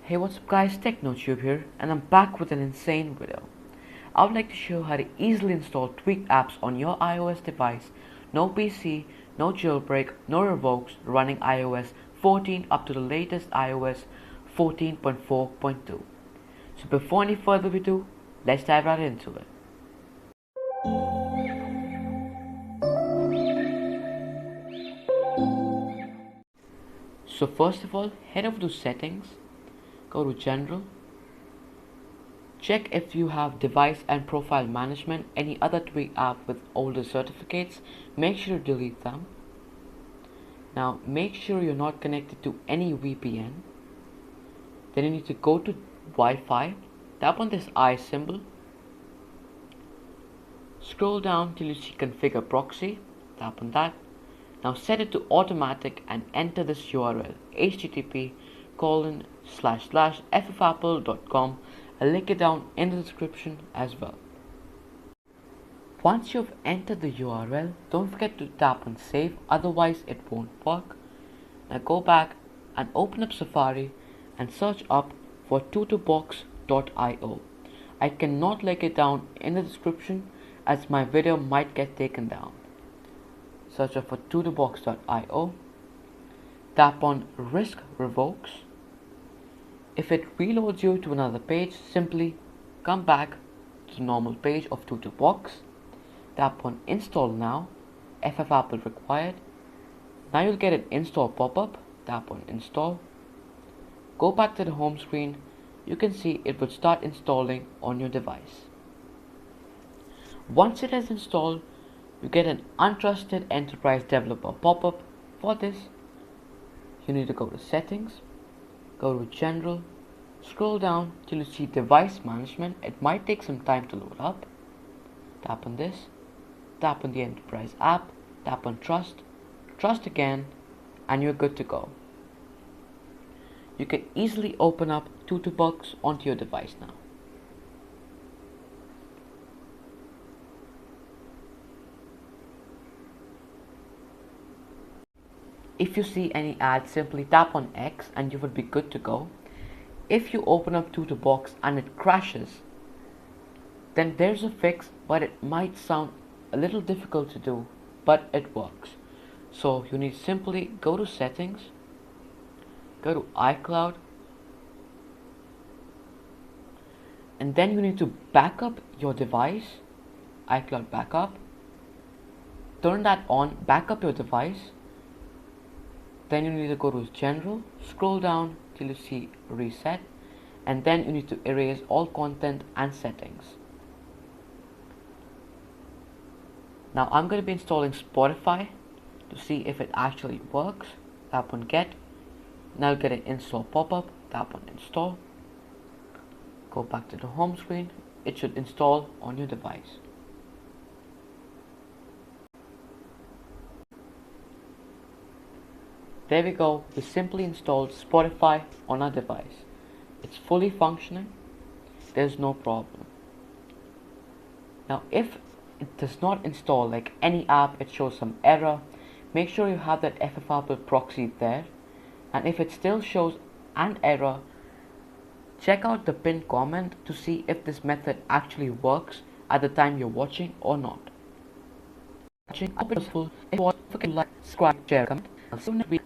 Hey, what's up guys, TechnoTube here, and I'm back with an insane video. I would like to show how to easily install tweaked apps on your iOS device. No PC, no jailbreak, no revokes, running iOS 14 up to the latest iOS 14.4.2. So before any further ado, let's dive right into it. So first of all, head over to settings, go to general. Check if you have device and profile management, any other tweak app with older certificates, make sure to delete them. Now make sure you're not connected to any VPN. Then you need to go to Wi-Fi, tap on this I symbol, scroll down till you see configure proxy, tap on that. Now set it to automatic and enter this URL, http://ffapple.com. I'll link it down in the description as well. Once you've entered the URL, don't forget to tap on save, otherwise it won't work. Now go back and open up Safari and search up for Tutubox.io. I cannot link it down in the description as my video might get taken down. Search up for Tutubox.io. Tap on Risk Revokes. If it reloads you to another page, simply come back to the normal page of Tutubox. Tap on Install Now, ffapple required. Now you'll get an install pop-up. Tap on Install. Go back to the home screen. You can see it will start installing on your device. Once it has installed, you get an untrusted enterprise developer pop-up. For this, you need to go to settings, go to general, scroll down till you see device management. It might take some time to load up. Tap on this, tap on the enterprise app, tap on trust again, and you're good to go. You can easily open up Tutubox onto your device now. If you see any ads, simply tap on X and you will be good to go. If you open up Tutubox and it crashes, then there's a fix, but it might sound a little difficult to do, but it works. So you need to simply go to settings, go to iCloud, and then you need to back up your device, iCloud backup. Turn that on, back up your device. Then you need to go to general, scroll down till you see reset, and then you need to erase all content and settings. Now I'm going to be installing Spotify to see if it actually works. Tap on get. Now you'll get an install pop-up. Tap on install. Go back to the home screen. It should install on your device. There we go, we simply installed Spotify on our device. It's fully functioning, there's no problem. Now if it does not install, like any app, it shows some error, make sure you have that ffapple proxy there. And if it still shows an error, check out the pinned comment to see if this method actually works at the time you're watching or not. If you want to like, subscribe, share, comment. I'll see you next week.